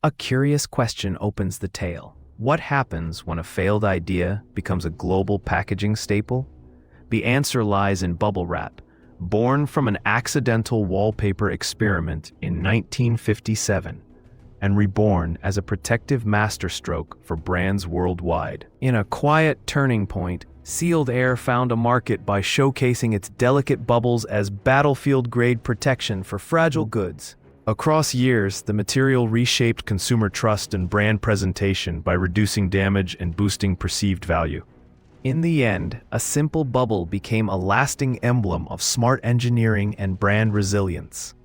A curious question opens the tale. What happens when a failed idea becomes a global packaging staple? The answer lies in bubble wrap, born from an accidental wallpaper experiment in 1957 and reborn as a protective masterstroke for brands worldwide. In a quiet turning point, Sealed Air found a market by showcasing its delicate bubbles as battlefield-grade protection for fragile goods. Across years, the material reshaped consumer trust and brand presentation by reducing damage and boosting perceived value. In the end, a simple bubble became a lasting emblem of smart engineering and brand resilience.